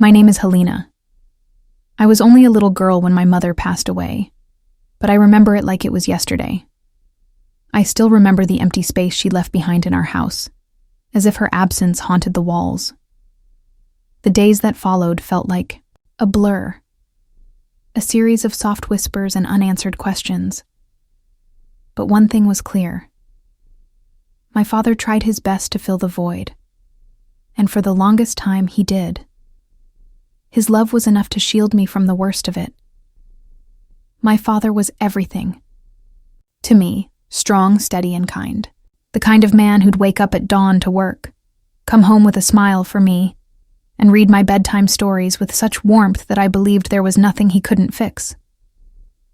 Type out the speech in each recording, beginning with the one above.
My name is Helena. I was only a little girl when my mother passed away, but I remember it like it was yesterday. I still remember the empty space she left behind in our house, as if her absence haunted the walls. The days that followed felt like a blur, a series of soft whispers and unanswered questions. But one thing was clear. My father tried his best to fill the void, and for the longest time he did. His love was enough to shield me from the worst of it. My father was everything. To me, strong, steady, and kind. The kind of man who'd wake up at dawn to work, come home with a smile for me, and read my bedtime stories with such warmth that I believed there was nothing he couldn't fix.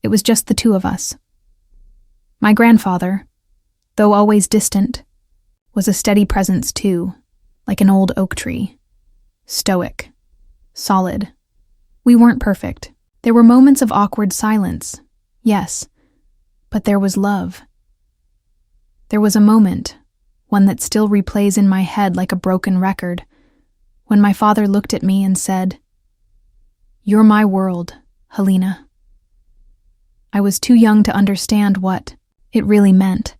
It was just the two of us. My grandfather, though always distant, was a steady presence too, like an old oak tree. Stoic. Solid. We weren't perfect. There were moments of awkward silence, yes, but there was love. There was a moment, one that still replays in my head like a broken record, when my father looked at me and said, "You're my world, Helena." I was too young to understand what it really meant.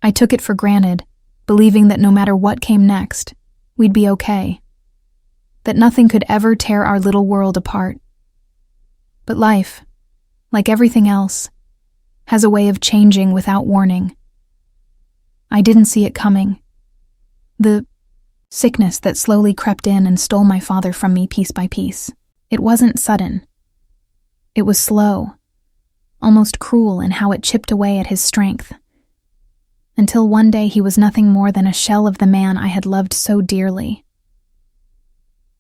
I took it for granted, believing that no matter what came next, we'd be okay. That nothing could ever tear our little world apart. But life, like everything else, has a way of changing without warning. I didn't see it coming. The sickness that slowly crept in and stole my father from me piece by piece. It wasn't sudden. It was slow, almost cruel in how it chipped away at his strength. Until one day he was nothing more than a shell of the man I had loved so dearly.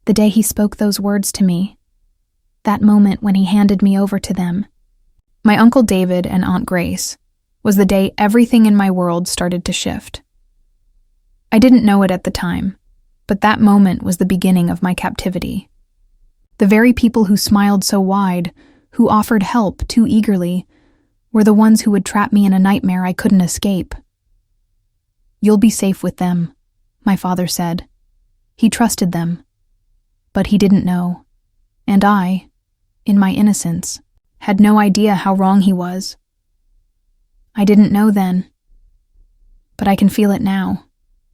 The day he spoke those words to me, that moment when he handed me over to them, my Uncle David and Aunt Grace, was the day everything in my world started to shift. I didn't know it at the time, but that moment was the beginning of my captivity. The very people who smiled so wide, who offered help too eagerly, were the ones who would trap me in a nightmare I couldn't escape. "You'll be safe with them," my father said. He trusted them. But he didn't know, and I, in my innocence, had no idea how wrong he was. I didn't know then, but I can feel it now,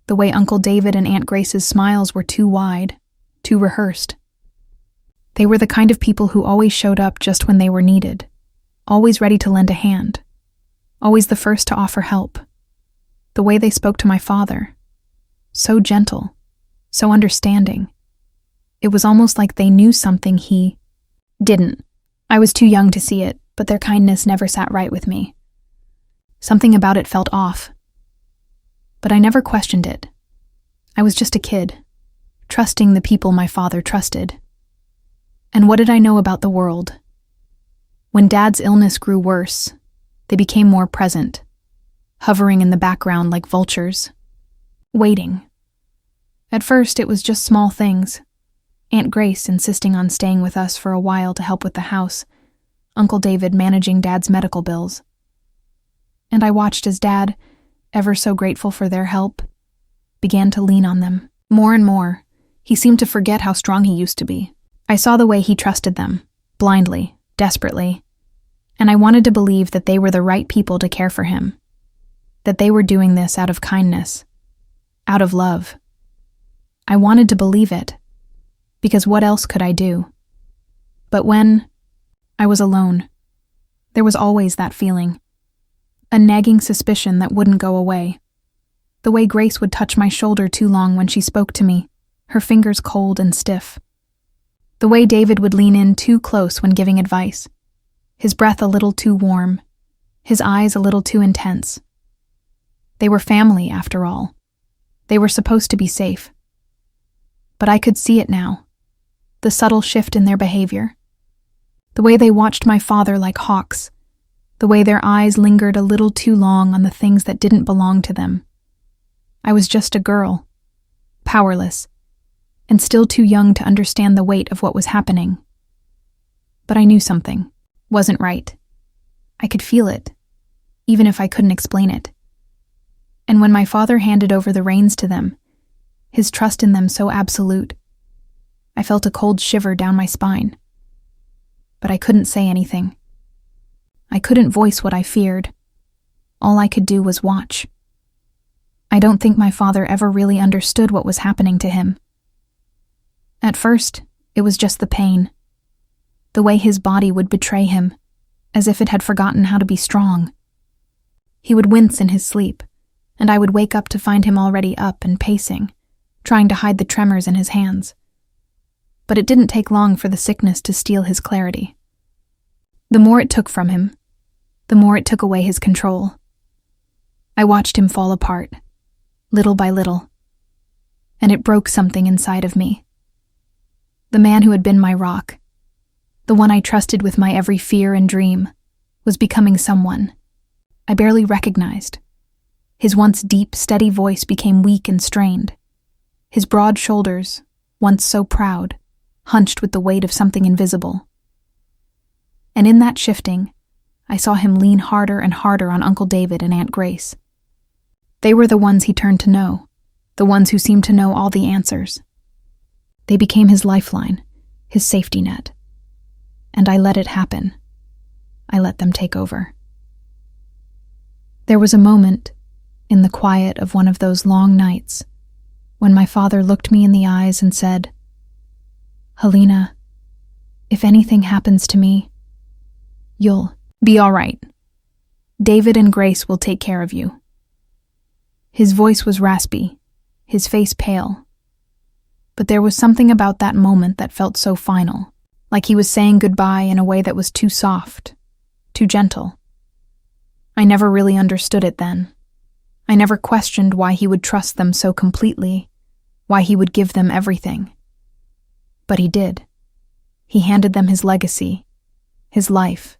the way Uncle David and Aunt Grace's smiles were too wide, too rehearsed. They were the kind of people who always showed up just when they were needed, always ready to lend a hand, always the first to offer help. The way they spoke to my father, so gentle, so understanding. It was almost like they knew something he didn't. I was too young to see it, but their kindness never sat right with me. Something about it felt off. But I never questioned it. I was just a kid, trusting the people my father trusted. And what did I know about the world? When Dad's illness grew worse, they became more present, hovering in the background like vultures, waiting. At first, it was just small things. Aunt Grace insisting on staying with us for a while to help with the house, Uncle David managing Dad's medical bills. And I watched as Dad, ever so grateful for their help, began to lean on them. More and more, he seemed to forget how strong he used to be. I saw the way he trusted them, blindly, desperately, and I wanted to believe that they were the right people to care for him, that they were doing this out of kindness, out of love. I wanted to believe it, because what else could I do? But when I was alone, there was always that feeling, a nagging suspicion that wouldn't go away. The way Grace would touch my shoulder too long when she spoke to me, her fingers cold and stiff. The way David would lean in too close when giving advice, his breath a little too warm, his eyes a little too intense. They were family, after all. They were supposed to be safe. But I could see it now. The subtle shift in their behavior. The way they watched my father like hawks. The way their eyes lingered a little too long on the things that didn't belong to them. I was just a girl, powerless, and still too young to understand the weight of what was happening. But I knew something wasn't right. I could feel it, even if I couldn't explain it. And when my father handed over the reins to them, his trust in them so absolute, I felt a cold shiver down my spine. But I couldn't say anything. I couldn't voice what I feared. All I could do was watch. I don't think my father ever really understood what was happening to him. At first, it was just the pain. The way his body would betray him, as if it had forgotten how to be strong. He would wince in his sleep, and I would wake up to find him already up and pacing, trying to hide the tremors in his hands. But it didn't take long for the sickness to steal his clarity. The more it took from him, the more it took away his control. I watched him fall apart, little by little, and it broke something inside of me. The man who had been my rock, the one I trusted with my every fear and dream, was becoming someone I barely recognized. His once deep, steady voice became weak and strained. His broad shoulders, once so proud, hunched with the weight of something invisible. And in that shifting, I saw him lean harder and harder on Uncle David and Aunt Grace. They were the ones he turned to know, the ones who seemed to know all the answers. They became his lifeline, his safety net. And I let it happen. I let them take over. There was a moment, in the quiet of one of those long nights, when my father looked me in the eyes and said, "Helena, if anything happens to me, you'll be all right. David and Grace will take care of you." His voice was raspy, his face pale. But there was something about that moment that felt so final, like he was saying goodbye in a way that was too soft, too gentle. I never really understood it then. I never questioned why he would trust them so completely, why he would give them everything. But he did. He handed them his legacy, his life,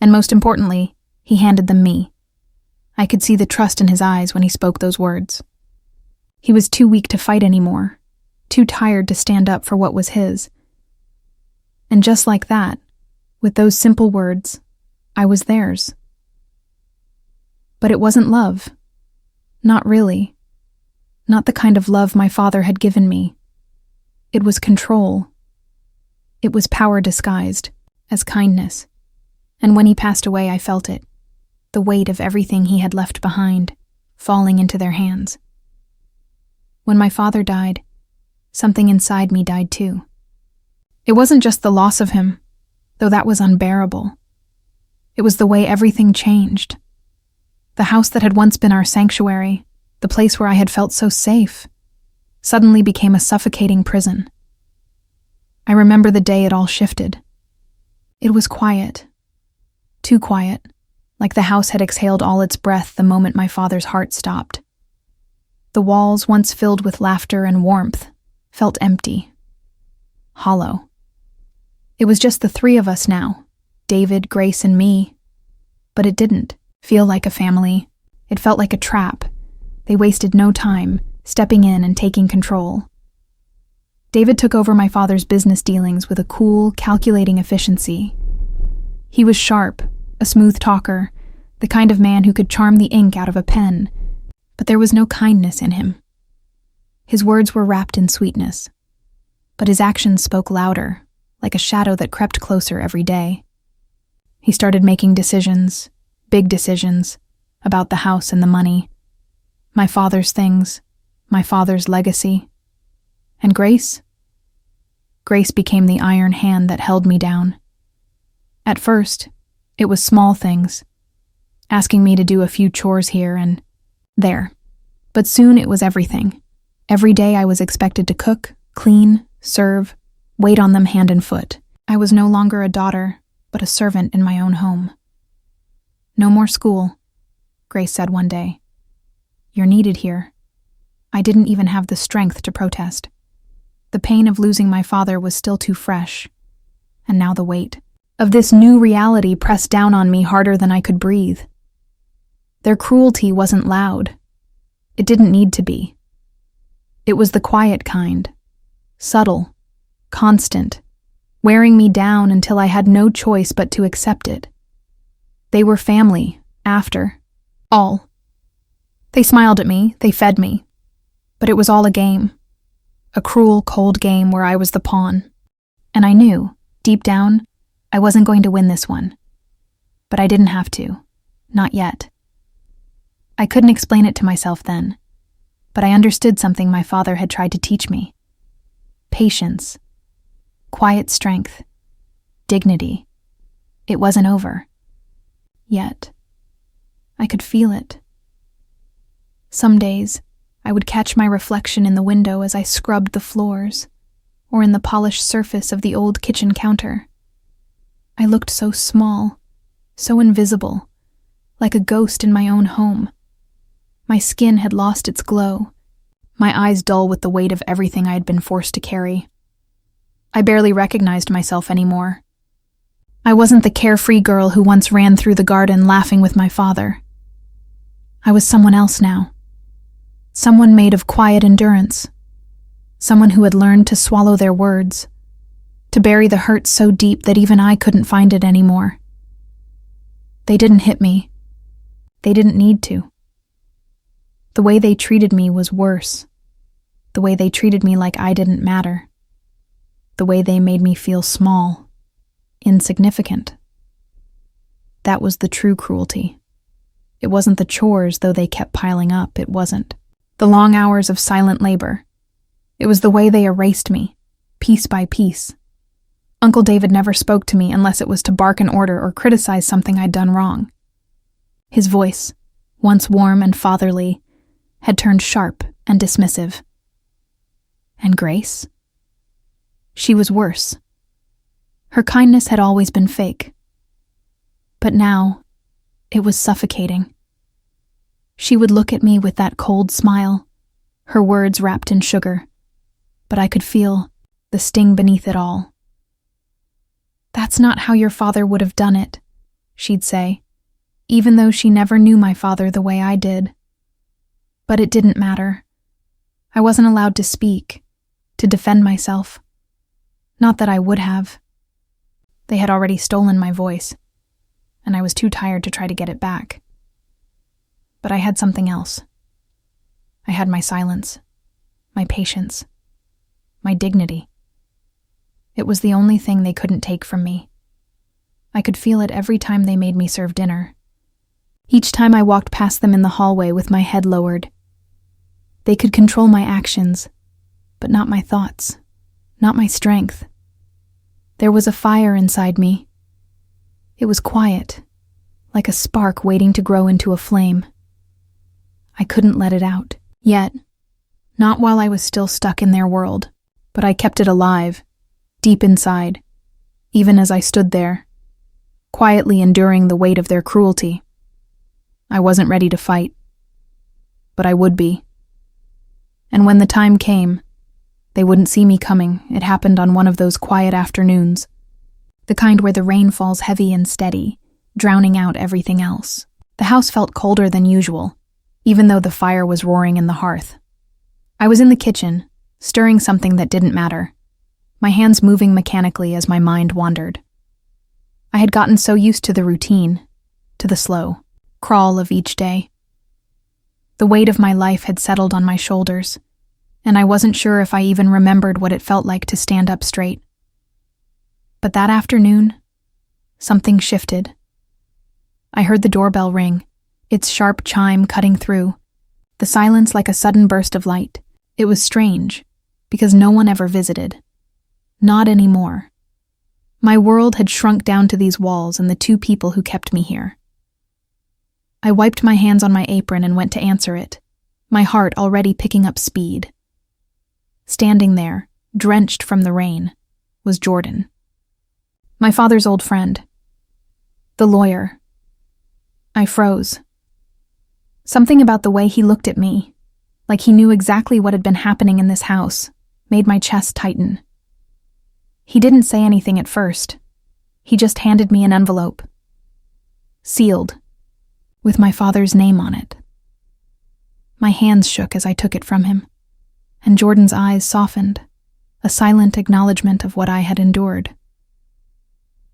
and most importantly, he handed them me. I could see the trust in his eyes when he spoke those words. He was too weak to fight anymore, too tired to stand up for what was his. And just like that, with those simple words, I was theirs. But it wasn't love. Not really. Not the kind of love my father had given me. It was control. It was power disguised as kindness. And when he passed away, I felt it. The weight of everything he had left behind, falling into their hands. When my father died, something inside me died too. It wasn't just the loss of him, though that was unbearable. It was the way everything changed. The house that had once been our sanctuary, the place where I had felt so safe, suddenly became a suffocating prison. I remember the day it all shifted. It was quiet. Too quiet, like the house had exhaled all its breath the moment my father's heart stopped. The walls, once filled with laughter and warmth, felt empty, hollow. It was just the three of us now, David, Grace, and me. But it didn't feel like a family. It felt like a trap. They wasted no time, stepping in and taking control. David took over my father's business dealings with a cool, calculating efficiency. He was sharp, a smooth talker, the kind of man who could charm the ink out of a pen, but there was no kindness in him. His words were wrapped in sweetness, but his actions spoke louder, like a shadow that crept closer every day. He started making decisions, big decisions, about the house and the money, my father's things, my father's legacy. And Grace? Grace became the iron hand that held me down. At first, it was small things, asking me to do a few chores here and there. But soon it was everything. Every day I was expected to cook, clean, serve, wait on them hand and foot. I was no longer a daughter, but a servant in my own home. "No more school," Grace said one day. "You're needed here." I didn't even have the strength to protest. The pain of losing my father was still too fresh, and now the weight of this new reality pressed down on me harder than I could breathe. Their cruelty wasn't loud. It didn't need to be. It was the quiet kind, subtle, constant, wearing me down until I had no choice but to accept it. They were family, after all. They smiled at me, they fed me, but it was all a game. a cruel, cold game where I was the pawn. And I knew, deep down, I wasn't going to win this one. But I didn't have to. Not yet. I couldn't explain it to myself then, but I understood something my father had tried to teach me. Patience. Quiet strength. Dignity. It wasn't over. Yet. I could feel it. Some days, I would catch my reflection in the window as I scrubbed the floors, or in the polished surface of the old kitchen counter. I looked so small, so invisible, like a ghost in my own home. My skin had lost its glow, my eyes dull with the weight of everything I had been forced to carry. I barely recognized myself anymore. I wasn't the carefree girl who once ran through the garden laughing with my father. I was someone else now. Someone made of quiet endurance. Someone who had learned to swallow their words, to bury the hurt so deep that even I couldn't find it anymore. They didn't hit me. They didn't need to. The way they treated me was worse. The way they treated me like I didn't matter. The way they made me feel small, insignificant. That was the true cruelty. It wasn't the chores, though they kept piling up, it wasn't. The long hours of silent labor. It was the way they erased me, piece by piece. Uncle David never spoke to me unless it was to bark an order or criticize something I'd done wrong. His voice, once warm and fatherly, had turned sharp and dismissive. And Grace? She was worse. Her kindness had always been fake. But now, it was suffocating. She would look at me with that cold smile, her words wrapped in sugar, but I could feel the sting beneath it all. "That's not how your father would have done it," she'd say, even though she never knew my father the way I did. But it didn't matter. I wasn't allowed to speak, to defend myself. Not that I would have. They had already stolen my voice, and I was too tired to try to get it back. But I had something else. I had my silence, my patience, my dignity. It was the only thing they couldn't take from me. I could feel it every time they made me serve dinner. Each time I walked past them in the hallway with my head lowered. They could control my actions, but not my thoughts, not my strength. There was a fire inside me. It was quiet, like a spark waiting to grow into a flame. I couldn't let it out, yet, not while I was still stuck in their world, but I kept it alive, deep inside, even as I stood there, quietly enduring the weight of their cruelty. I wasn't ready to fight, but I would be. And when the time came, they wouldn't see me coming. It happened on one of those quiet afternoons, the kind where the rain falls heavy and steady, drowning out everything else. The house felt colder than usual, even though the fire was roaring in the hearth. I was in the kitchen, stirring something that didn't matter, my hands moving mechanically as my mind wandered. I had gotten so used to the routine, to the slow crawl of each day. The weight of my life had settled on my shoulders, and I wasn't sure if I even remembered what it felt like to stand up straight. But that afternoon, something shifted. I heard the doorbell ring, its sharp chime cutting through, the silence like a sudden burst of light. It was strange, because no one ever visited. Not anymore. My world had shrunk down to these walls and the two people who kept me here. I wiped my hands on my apron and went to answer it, my heart already picking up speed. Standing there, drenched from the rain, was Jordan. My father's old friend. The lawyer. I froze. Something about the way he looked at me, like he knew exactly what had been happening in this house, made my chest tighten. He didn't say anything at first. He just handed me an envelope. Sealed, with my father's name on it. My hands shook as I took it from him, and Jordan's eyes softened, a silent acknowledgement of what I had endured.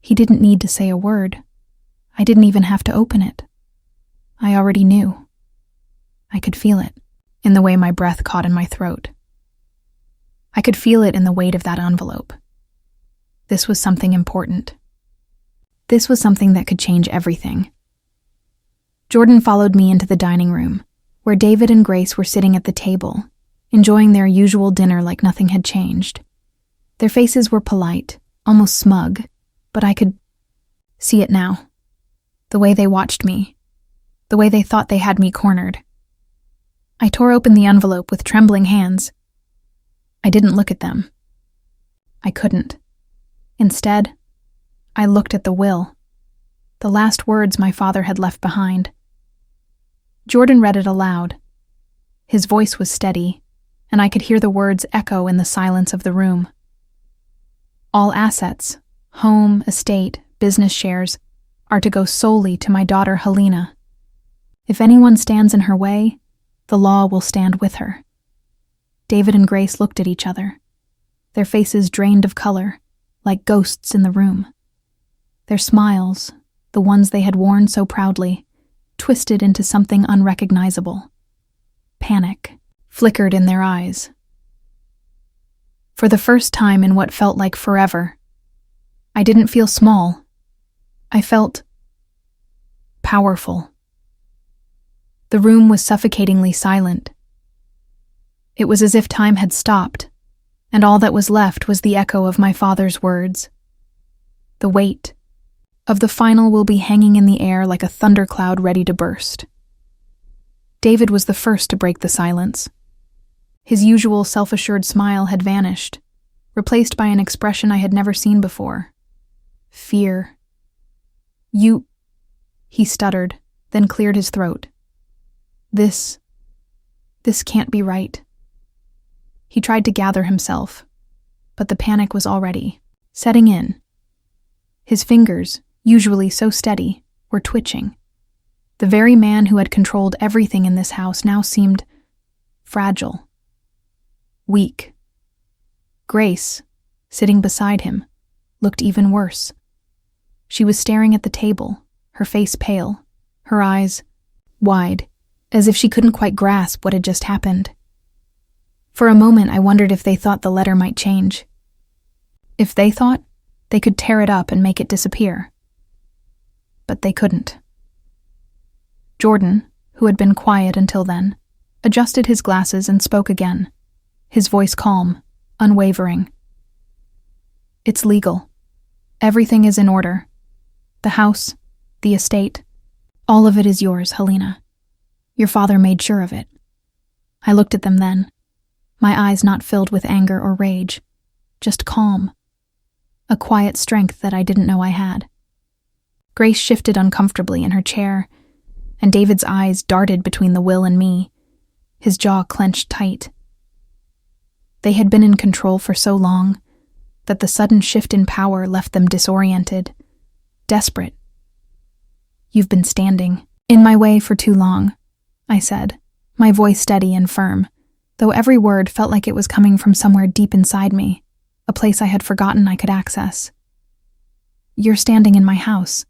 He didn't need to say a word. I didn't even have to open it. I already knew. I could feel it, in the way my breath caught in my throat. I could feel it in the weight of that envelope. This was something important. This was something that could change everything. Jordan followed me into the dining room, where David and Grace were sitting at the table, enjoying their usual dinner like nothing had changed. Their faces were polite, almost smug, but I could see it now. The way they watched me, the way they thought they had me cornered. I tore open the envelope with trembling hands. I didn't look at them. I couldn't. Instead, I looked at the will, the last words my father had left behind. Jordan read it aloud. His voice was steady, and I could hear the words echo in the silence of the room. All assets, home, estate, business shares, are to go solely to my daughter Helena. If anyone stands in her way, the law will stand with her. David and Grace looked at each other, their faces drained of color, like ghosts in the room. Their smiles, the ones they had worn so proudly, twisted into something unrecognizable. Panic flickered in their eyes. For the first time in what felt like forever, I didn't feel small. I felt powerful. The room was suffocatingly silent. It was as if time had stopped, and all that was left was the echo of my father's words. The weight of the final will be hanging in the air like a thundercloud ready to burst. David was the first to break the silence. His usual self-assured smile had vanished, replaced by an expression I had never seen before. Fear. "You," he stuttered, then cleared his throat. This can't be right." He tried to gather himself, but the panic was already setting in. His fingers, usually so steady, were twitching. The very man who had controlled everything in this house now seemed fragile, weak. Grace, sitting beside him, looked even worse. She was staring at the table, her face pale, her eyes wide, as if she couldn't quite grasp what had just happened. For a moment, I wondered if they thought the letter might change. If they thought, they could tear it up and make it disappear. But they couldn't. Jordan, who had been quiet until then, adjusted his glasses and spoke again, his voice calm, unwavering. "It's legal. Everything is in order. The house, the estate, all of it is yours, Helena. Your father made sure of it." I looked at them then, my eyes not filled with anger or rage, just calm, a quiet strength that I didn't know I had. Grace shifted uncomfortably in her chair, and David's eyes darted between the will and me, his jaw clenched tight. They had been in control for so long that the sudden shift in power left them disoriented, desperate. "You've been standing in my way for too long," I said, my voice steady and firm, though every word felt like it was coming from somewhere deep inside me, a place I had forgotten I could access. "You're standing in my house.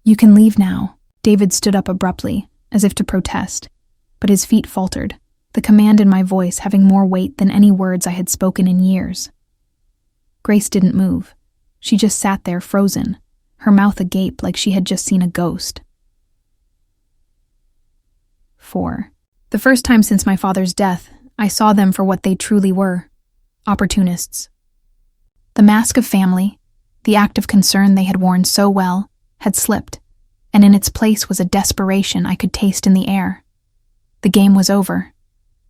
You can leave now." David stood up abruptly, as if to protest, but his feet faltered, the command in my voice having more weight than any words I had spoken in years. Grace didn't move. She just sat there frozen, her mouth agape like she had just seen a ghost. 4. The first time since my father's death, I saw them for what they truly were, opportunists. The mask of family, the act of concern they had worn so well, had slipped, and in its place was a desperation I could taste in the air. The game was over,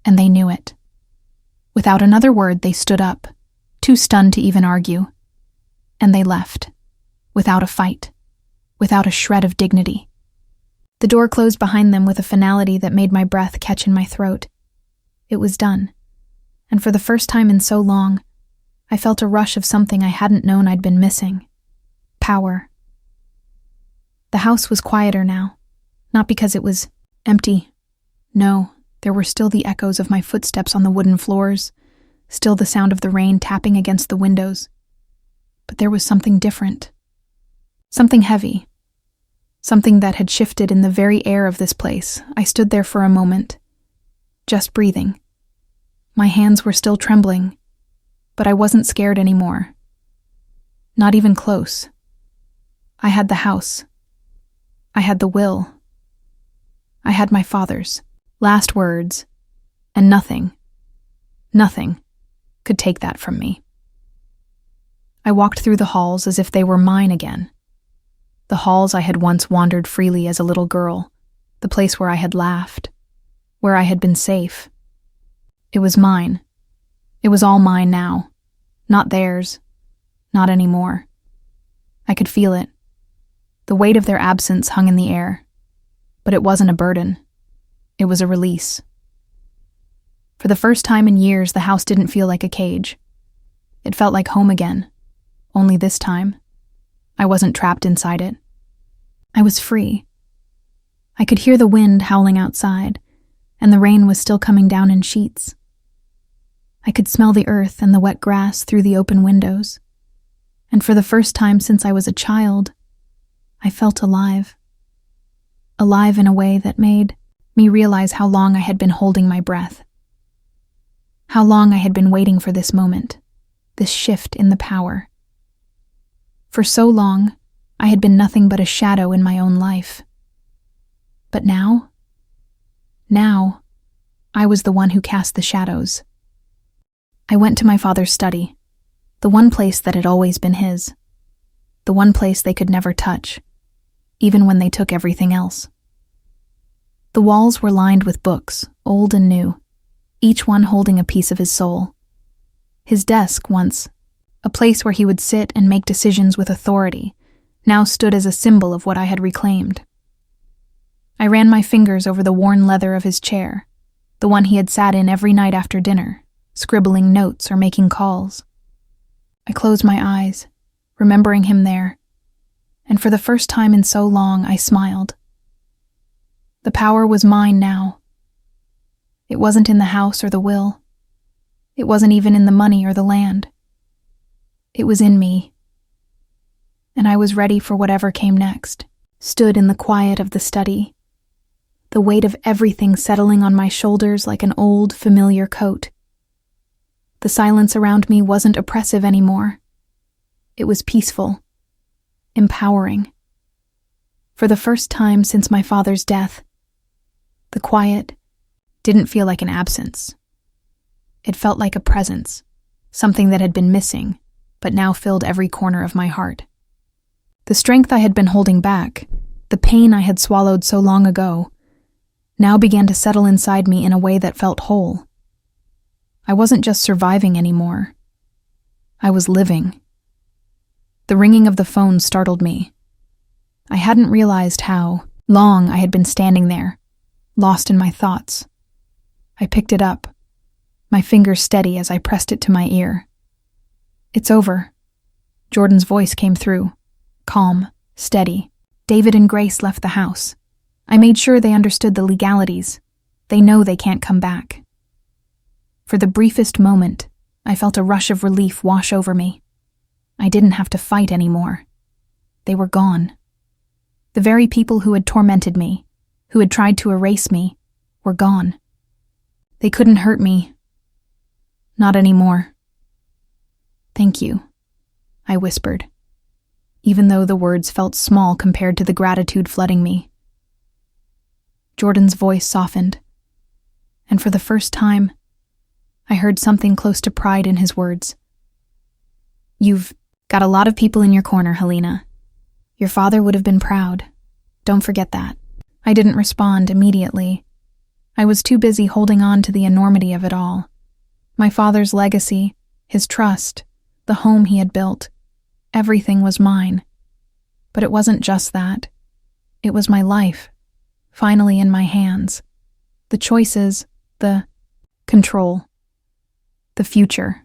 and they knew it. Without another word, they stood up, too stunned to even argue, and they left, without a fight, without a shred of dignity. The door closed behind them with a finality that made my breath catch in my throat. It was done, and for the first time in so long, I felt a rush of something I hadn't known I'd been missing. Power. The house was quieter now, not because it was empty. No, there were still the echoes of my footsteps on the wooden floors, still the sound of the rain tapping against the windows. But there was something different. Something heavy. Something that had shifted in the very air of this place. I stood there for a moment, just breathing. My hands were still trembling, But I wasn't scared anymore. Not even close. I had the house. I had the will. I had my father's last words, and nothing could take that from me. I walked through the halls as if they were mine again. The halls I had once wandered freely as a little girl, the place where I had laughed, where I had been safe. It was mine. It was all mine now, not theirs, not anymore. I could feel it. The weight of their absence hung in the air, but it wasn't a burden. It was a release. For the first time in years, the house didn't feel like a cage. It felt like home again, only this time, I wasn't trapped inside it. I was free. I could hear the wind howling outside, and the rain was still coming down in sheets. I could smell the earth and the wet grass through the open windows, and for the first time since I was a child, I felt alive. Alive in a way that made me realize how long I had been holding my breath. How long I had been waiting for this moment, this shift in the power. For so long, I had been nothing but a shadow in my own life. But now, I was the one who cast the shadows. I went to my father's study, the one place that had always been his, the one place they could never touch, even when they took everything else. The walls were lined with books, old and new, each one holding a piece of his soul. His desk, once a place where he would sit and make decisions with authority, now stood as a symbol of what I had reclaimed. I ran my fingers over the worn leather of his chair, the one he had sat in every night after dinner, scribbling notes or making calls. I closed my eyes, remembering him there, and for the first time in so long, I smiled. The power was mine now. It wasn't in the house or the will. It wasn't even in the money or the land. It was in me. And I was ready for whatever came next, stood in the quiet of the study, the weight of everything settling on my shoulders like an old, familiar coat. The silence around me wasn't oppressive anymore. It was peaceful, empowering. For the first time since my father's death, the quiet didn't feel like an absence. It felt like a presence, something that had been missing, but now filled every corner of my heart. The strength I had been holding back, the pain I had swallowed so long ago, now began to settle inside me in a way that felt whole. I wasn't just surviving anymore. I was living. The ringing of the phone startled me. I hadn't realized how long I had been standing there, lost in my thoughts. I picked it up, my fingers steady as I pressed it to my ear. "It's over." Jordan's voice came through, calm, steady. "David and Grace left the house. I made sure they understood the legalities. They know they can't come back." For the briefest moment, I felt a rush of relief wash over me. I didn't have to fight anymore. They were gone. The very people who had tormented me, who had tried to erase me, were gone. They couldn't hurt me. Not anymore. "Thank you," I whispered, even though the words felt small compared to the gratitude flooding me. Jordan's voice softened, and for the first time, I heard something close to pride in his words. "You've got a lot of people in your corner, Helena. Your father would have been proud. Don't forget that." I didn't respond immediately. I was too busy holding on to the enormity of it all. My father's legacy, his trust, the home he had built, everything was mine. But it wasn't just that. It was my life, finally in my hands. The choices, the control, the future.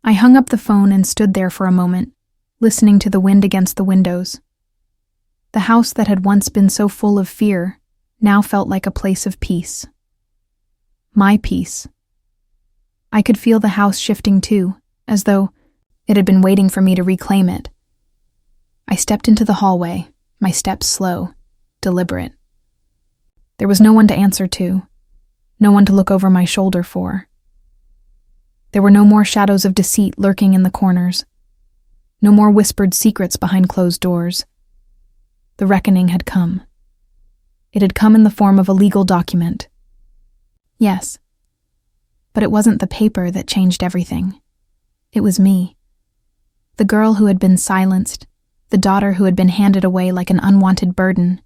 I hung up the phone and stood there for a moment, listening to the wind against the windows. The house that had once been so full of fear now felt like a place of peace. My peace. I could feel the house shifting too, as though it had been waiting for me to reclaim it. I stepped into the hallway, my steps slow, deliberate. There was no one to answer to, no one to look over my shoulder for. There were no more shadows of deceit lurking in the corners. No more whispered secrets behind closed doors. The reckoning had come. It had come in the form of a legal document. Yes, but it wasn't the paper that changed everything. It was me. The girl who had been silenced, the daughter who had been handed away like an unwanted burden,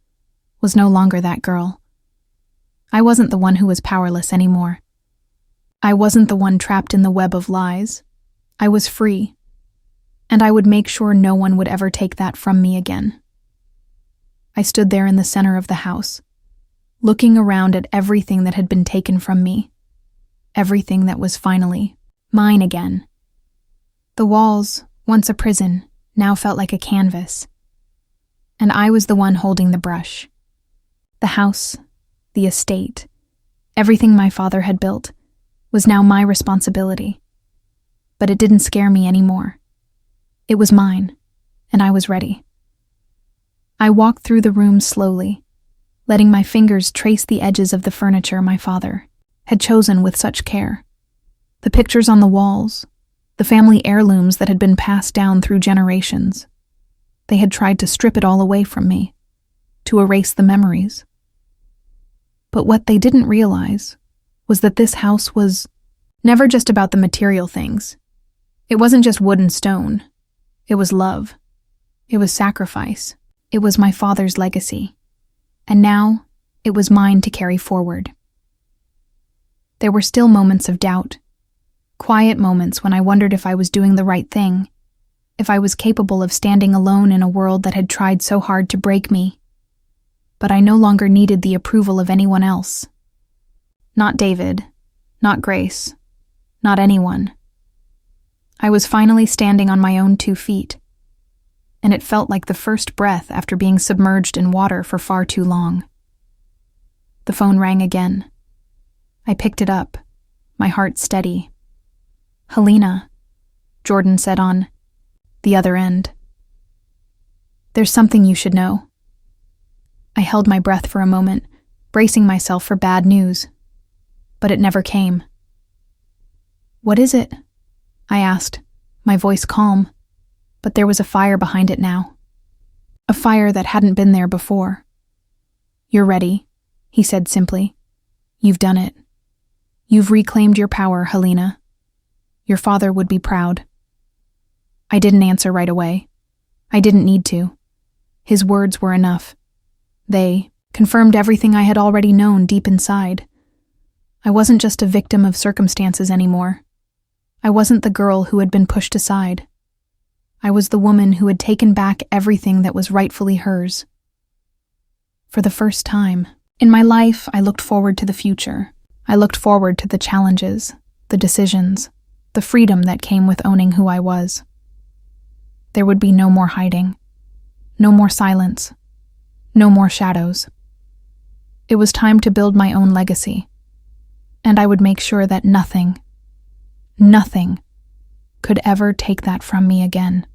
was no longer that girl. I wasn't the one who was powerless anymore. I wasn't the one trapped in the web of lies. I was free, and I would make sure no one would ever take that from me again. I stood there in the center of the house, looking around at everything that had been taken from me, everything that was finally mine again. The walls, once a prison, now felt like a canvas, and I was the one holding the brush. The house, the estate, everything my father had built, was now my responsibility. But it didn't scare me anymore. It was mine, and I was ready. I walked through the room slowly, letting my fingers trace the edges of the furniture my father had chosen with such care. The pictures on the walls, the family heirlooms that had been passed down through generations. They had tried to strip it all away from me, to erase the memories. But what they didn't realize was that this house was never just about the material things. It wasn't just wood and stone. It was love. It was sacrifice. It was my father's legacy. And now, it was mine to carry forward. There were still moments of doubt. Quiet moments when I wondered if I was doing the right thing, if I was capable of standing alone in a world that had tried so hard to break me. But I no longer needed the approval of anyone else. Not David, not Grace, not anyone. I was finally standing on my own 2 feet, and it felt like the first breath after being submerged in water for far too long. The phone rang again. I picked it up, my heart steady. "Helena," Jordan said on the other end. "There's something you should know." I held my breath for a moment, bracing myself for bad news, but it never came. "What is it?" I asked, my voice calm, but there was a fire behind it now. A fire that hadn't been there before. "You're ready," he said simply. "You've done it. You've reclaimed your power, Helena. Your father would be proud." I didn't answer right away. I didn't need to. His words were enough. They confirmed everything I had already known deep inside. I wasn't just a victim of circumstances anymore. I wasn't the girl who had been pushed aside. I was the woman who had taken back everything that was rightfully hers. For the first time in my life, I looked forward to the future. I looked forward to the challenges, the decisions, the freedom that came with owning who I was. There would be no more hiding, no more silence, no more shadows. It was time to build my own legacy, and I would make sure that nothing could ever take that from me again.